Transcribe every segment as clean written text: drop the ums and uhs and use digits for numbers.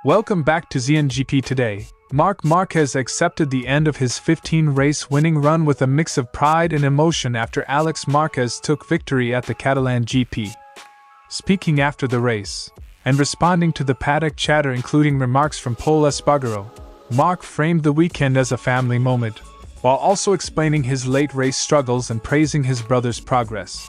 Welcome back to ZNGP Today. Marc Márquez accepted the end of his 15-race winning run with a mix of pride and emotion after Álex Márquez took victory at the Catalan GP. Speaking after the race, and responding to the paddock chatter including remarks from Pol Espargaró, Marc framed the weekend as a family moment, while also explaining his late race struggles and praising his brother's progress.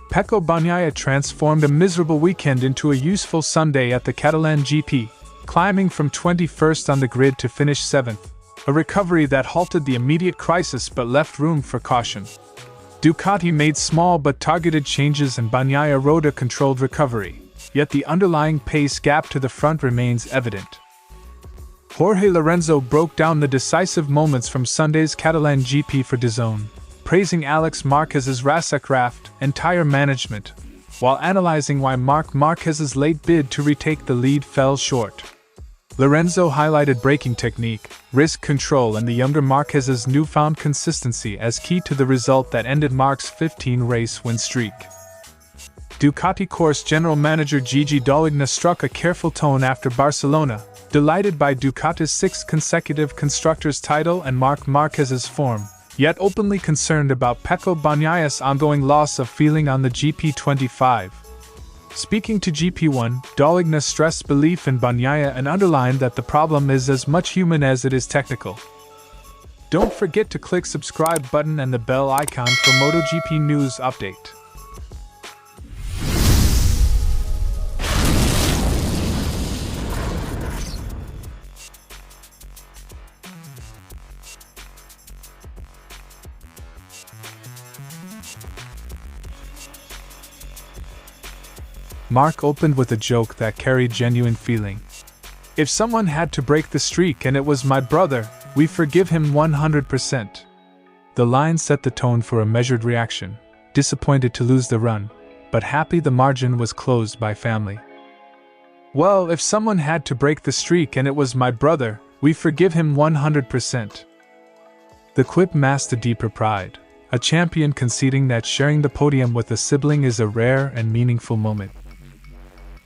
Pecco Bagnaia transformed a miserable weekend into a useful Sunday at the Catalan GP, climbing from 21st on the grid to finish 7th, a recovery that halted the immediate crisis but left room for caution. Ducati made small but targeted changes and Bagnaia rode a controlled recovery, yet the underlying pace gap to the front remains evident. Jorge Lorenzo broke down the decisive moments from Sunday's Catalan GP for DAZN, praising Álex Márquez's racecraft and tire management, while analyzing why Marc Márquez's late bid to retake the lead fell short. Lorenzo highlighted braking technique, risk control and the younger Márquez's newfound consistency as key to the result that ended Marc's 15-race win streak. Ducati course general manager Gigi Dall'Igna struck a careful tone after Barcelona, delighted by Ducati's 6th consecutive constructors' title and Marc Márquez's form, yet openly concerned about Pecco Bagnaia's ongoing loss of feeling on the GP25. Speaking to GP1, Dall'Igna stressed belief in Bagnaia and underlined that the problem is as much human as it is technical. Don't forget to click subscribe button and the bell icon for MotoGP news update. Marc opened with a joke that carried genuine feeling. "If someone had to break the streak and it was my brother, we forgive him 100%. The line set the tone for a measured reaction, disappointed to lose the run, but happy the margin was closed by family. "Well, if someone had to break the streak and it was my brother, we forgive him 100%. The quip masked a deeper pride, a champion conceding that sharing the podium with a sibling is a rare and meaningful moment.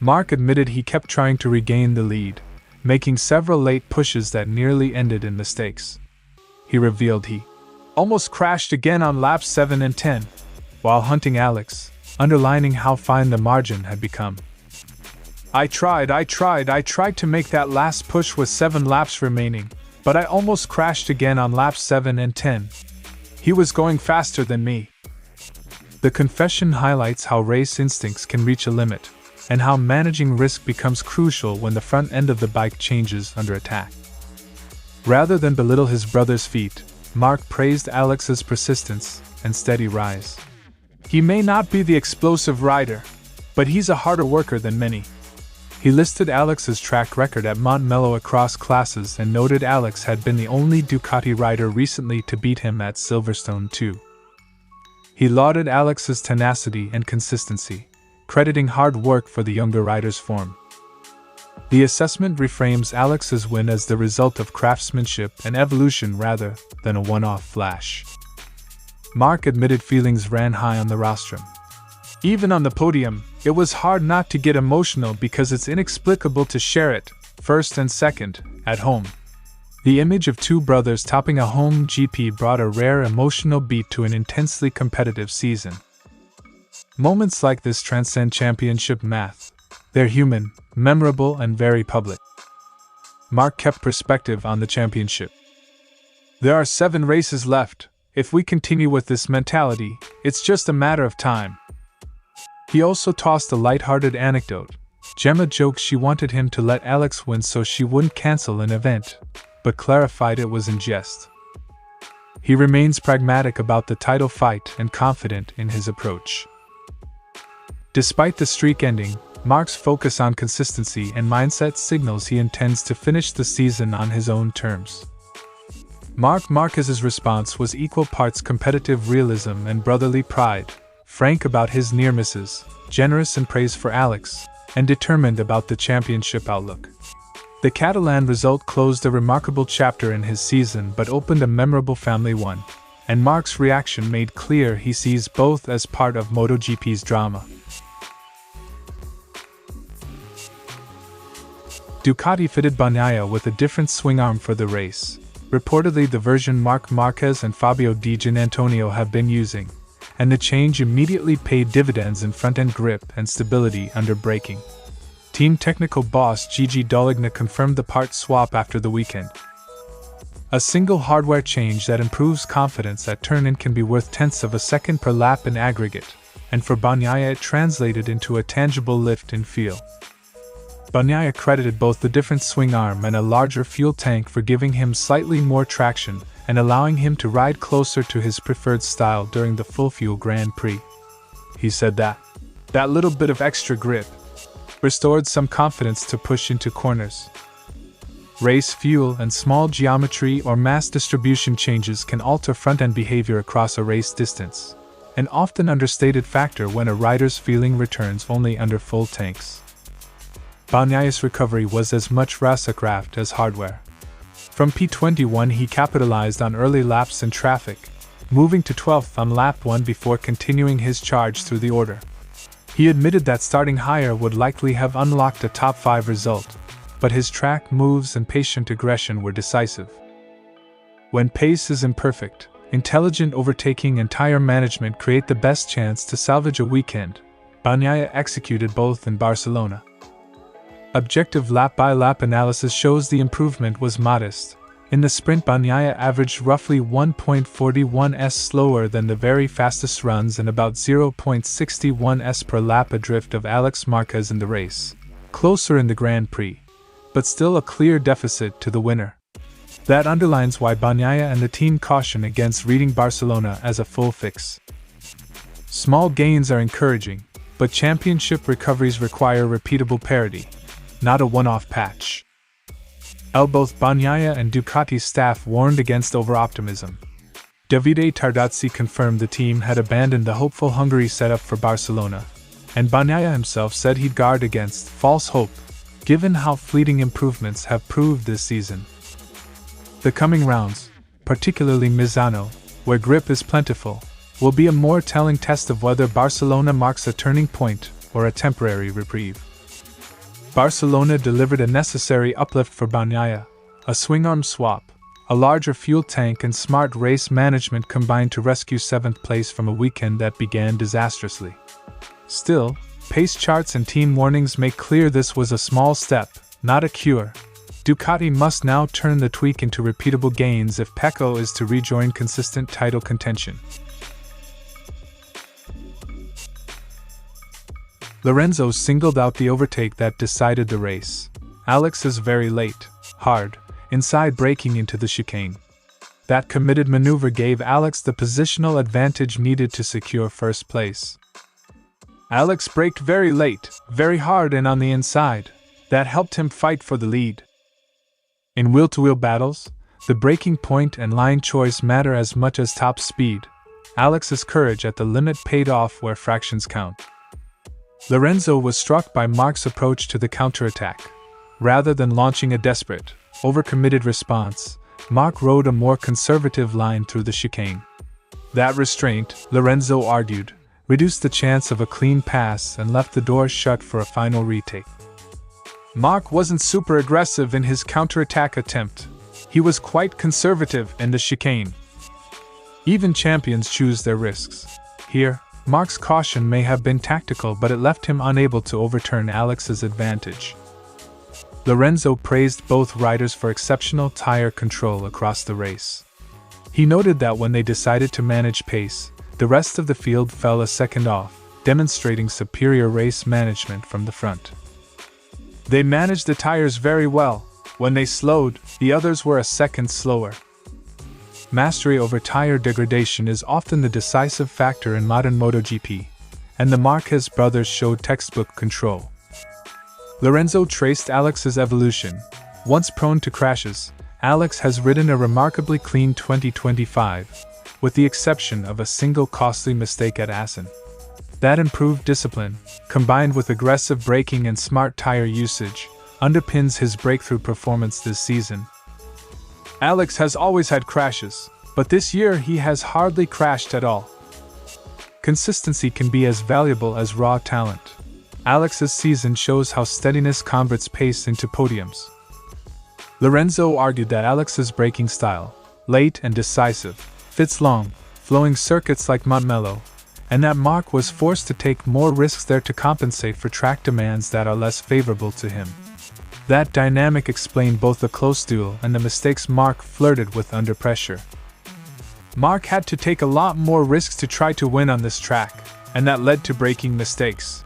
Marc admitted he kept trying to regain the lead, making several late pushes that nearly ended in mistakes. He revealed he almost crashed again on laps 7 and 10, while hunting Álex, underlining how fine the margin had become. I tried to make that last push with 7 laps remaining, but I almost crashed again on laps 7 and 10. He was going faster than me." The confession highlights how race instincts can reach a limit, and how managing risk becomes crucial when the front end of the bike changes under attack. Rather than belittle his brother's feat, Marc praised Alex's persistence and steady rise. "He may not be the explosive rider, but he's a harder worker than many." He listed Alex's track record at Montmello across classes and noted Álex had been the only Ducati rider recently to beat him at Silverstone too. He lauded Alex's tenacity and consistency, crediting hard work for the younger rider's form. The assessment reframes Alex's win as the result of craftsmanship and evolution rather than a one-off flash. Marc admitted feelings ran high on the rostrum. "Even on the podium, it was hard not to get emotional because it's inexplicable to share it, first and second, at home." The image of two brothers topping a home GP brought a rare emotional beat to an intensely competitive season. Moments like this transcend championship math. They're human, memorable, and very public. Marc kept perspective on the championship. "There are 7 races left. If we continue with this mentality, it's just a matter of time." He also tossed a light-hearted anecdote. Gemma joked she wanted him to let Álex win so she wouldn't cancel an event, but clarified it was in jest. He remains pragmatic about the title fight and confident in his approach. Despite the streak ending, Marc's focus on consistency and mindset signals he intends to finish the season on his own terms. Marc Márquez's response was equal parts competitive realism and brotherly pride, frank about his near misses, generous in praise for Álex, and determined about the championship outlook. The Catalan result closed a remarkable chapter in his season but opened a memorable family one, and Marc's reaction made clear he sees both as part of MotoGP's drama. Ducati fitted Bagnaia with a different swing arm for the race, reportedly the version Marc Márquez and Fabio Di Giannantonio have been using, and the change immediately paid dividends in front-end grip and stability under braking. Team technical boss Gigi Dall'Igna confirmed the part swap after the weekend. A single hardware change that improves confidence at turn-in can be worth tenths of a second per lap in aggregate, and for Bagnaia it translated into a tangible lift in feel. Bagnaia credited both the different swing arm and a larger fuel tank for giving him slightly more traction and allowing him to ride closer to his preferred style during the full-fuel Grand Prix. He said that little bit of extra grip restored some confidence to push into corners. Race fuel and small geometry or mass distribution changes can alter front-end behavior across a race distance, an often understated factor when a rider's feeling returns only under full tanks. Bagnaia's recovery was as much racecraft as hardware. From P21 he capitalized on early laps in traffic, moving to 12th on lap 1 before continuing his charge through the order. He admitted that starting higher would likely have unlocked a top 5 result, but his track moves and patient aggression were decisive. When pace is imperfect, intelligent overtaking and tire management create the best chance to salvage a weekend. Bagnaia executed both in Barcelona. Objective lap-by-lap analysis shows the improvement was modest. In the sprint, Bagnaia averaged roughly 1.41 s slower than the very fastest runs and about 0.61 s per lap adrift of Álex Márquez in the race, closer in the Grand Prix, but still a clear deficit to the winner. That underlines why Bagnaia and the team caution against reading Barcelona as a full fix. Small gains are encouraging, but championship recoveries require repeatable parity, not a one-off patch. Both Bagnaia and Ducati staff warned against over-optimism. Davide Tardozzi confirmed the team had abandoned the hopeful Hungary setup for Barcelona, and Bagnaia himself said he'd guard against false hope, given how fleeting improvements have proved this season. The coming rounds, particularly Misano, where grip is plentiful, will be a more telling test of whether Barcelona marks a turning point or a temporary reprieve. Barcelona delivered a necessary uplift for Bagnaia, a swing arm swap, a larger fuel tank and smart race management combined to rescue 7th place from a weekend that began disastrously. Still, pace charts and team warnings make clear this was a small step, not a cure. Ducati must now turn the tweak into repeatable gains if Pecco is to rejoin consistent title contention. Lorenzo singled out the overtake that decided the race. Álex is very late, hard, inside braking into the chicane. That committed maneuver gave Álex the positional advantage needed to secure first place. Álex braked very late, very hard and on the inside. That helped him fight for the lead. In wheel-to-wheel battles, the braking point and line choice matter as much as top speed. Álex's courage at the limit paid off where fractions count. Lorenzo was struck by Marc's approach to the counterattack. Rather than launching a desperate, overcommitted response, Marc rode a more conservative line through the chicane. That restraint, Lorenzo argued, reduced the chance of a clean pass and left the door shut for a final retake. Marc wasn't super aggressive in his counterattack attempt. He was quite conservative in the chicane. Even champions choose their risks. Here, Marc's caution may have been tactical, but it left him unable to overturn Alex's advantage. Lorenzo praised both riders for exceptional tire control across the race. He noted that when they decided to manage pace, the rest of the field fell a second off, demonstrating superior race management from the front. They managed the tires very well. When they slowed, the others were a second slower. Mastery over tire degradation is often the decisive factor in modern MotoGP, and the Marquez brothers showed textbook control. Lorenzo traced Alex's evolution. Once prone to crashes, Álex has ridden a remarkably clean 2025, with the exception of a single costly mistake at Assen. That improved discipline, combined with aggressive braking and smart tire usage, underpins his breakthrough performance this season. Álex has always had crashes, but this year he has hardly crashed at all. Consistency can be as valuable as raw talent. Alex's season shows how steadiness converts pace into podiums. Lorenzo argued that Alex's braking style, late and decisive, fits long, flowing circuits like Montmello, and that Marc was forced to take more risks there to compensate for track demands that are less favorable to him. That dynamic explained both the close duel and the mistakes Marc flirted with under pressure. Marc had to take a lot more risks to try to win on this track, and that led to braking mistakes.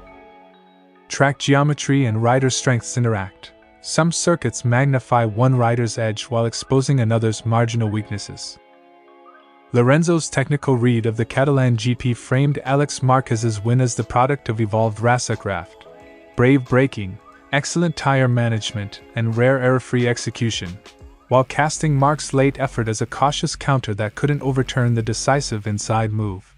Track geometry and rider strengths interact. Some circuits magnify one rider's edge while exposing another's marginal weaknesses. Lorenzo's technical read of the Catalan GP framed Álex Márquez's win as the product of evolved racercraft, brave braking, excellent tire management, and rare error-free execution, while casting Marc's late effort as a cautious counter that couldn't overturn the decisive inside move.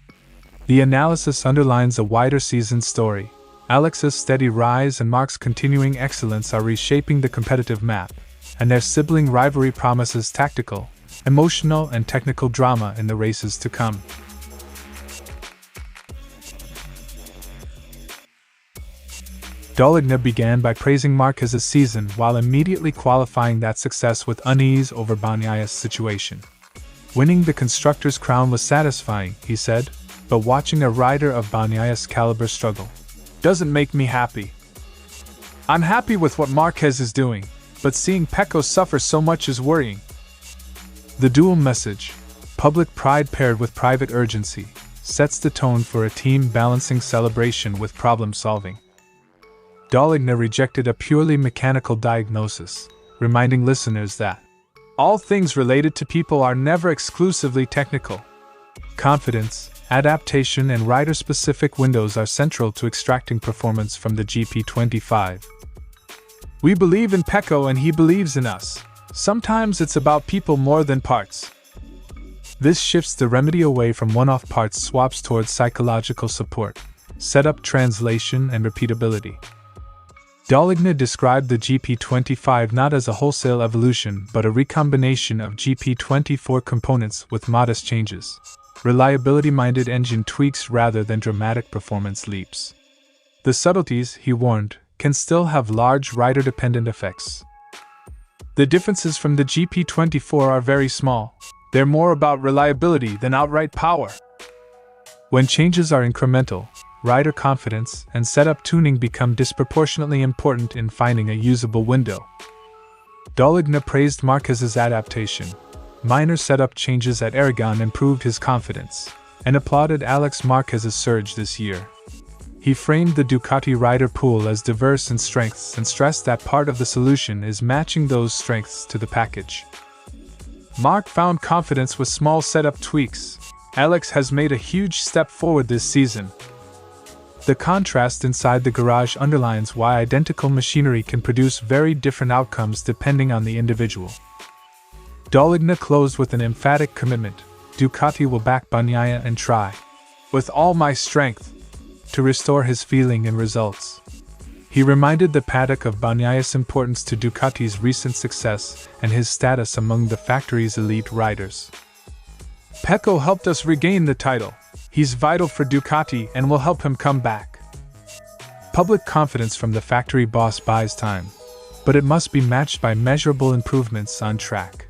The analysis underlines a wider season story. Alex's steady rise and Marc's continuing excellence are reshaping the competitive map, and their sibling rivalry promises tactical, emotional, and technical drama in the races to come. Dall'Igna began by praising Marquez's season while immediately qualifying that success with unease over Bagnaia's situation. Winning the constructor's crown was satisfying, he said, but watching a rider of Bagnaia's caliber struggle doesn't make me happy. I'm happy with what Marquez is doing, but seeing Pecco suffer so much is worrying. The dual message, public pride paired with private urgency, sets the tone for a team balancing celebration with problem solving. Dall'Igna rejected a purely mechanical diagnosis, reminding listeners that all things related to people are never exclusively technical. Confidence, adaptation, and rider-specific windows are central to extracting performance from the GP25. We believe in Pecco and he believes in us. Sometimes it's about people more than parts. This shifts the remedy away from one-off parts swaps towards psychological support, setup translation, and repeatability. Dall'Igna described the GP25 not as a wholesale evolution but a recombination of GP24 components with modest changes. Reliability-minded engine tweaks rather than dramatic performance leaps. The subtleties, he warned, can still have large rider-dependent effects. The differences from the GP24 are very small. They're more about reliability than outright power. When changes are incremental, rider confidence and setup tuning become disproportionately important in finding a usable window. Dall'Igna praised Marquez's adaptation. Minor setup changes at Aragon improved his confidence, and applauded Álex Márquez's surge this year. He framed the Ducati rider pool as diverse in strengths and stressed that part of the solution is matching those strengths to the package. Marc found confidence with small setup tweaks. Álex has made a huge step forward this season. The contrast inside the garage underlines why identical machinery can produce very different outcomes depending on the individual. Dall'Igna closed with an emphatic commitment. Ducati will back Bagnaia and try, with all my strength, to restore his feeling and results. He reminded the paddock of Bagnaia's importance to Ducati's recent success and his status among the factory's elite riders. Pecco helped us regain the title. He's vital for Ducati and will help him come back. Public confidence from the factory boss buys time, but it must be matched by measurable improvements on track.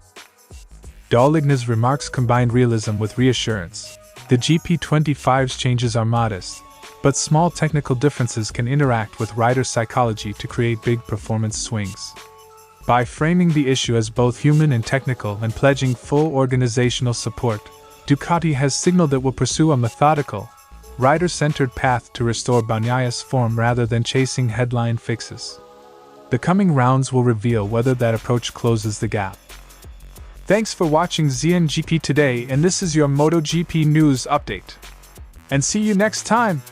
Dall'Igna's remarks combined realism with reassurance. The GP25's changes are modest, but small technical differences can interact with rider psychology to create big performance swings. By framing the issue as both human and technical and pledging full organizational support, Ducati has signaled it will pursue a methodical, rider-centered path to restore Bagnaia's form rather than chasing headline fixes. The coming rounds will reveal whether that approach closes the gap. Thanks for watching ZNGP Today, and this is your MotoGP news update. And see you next time!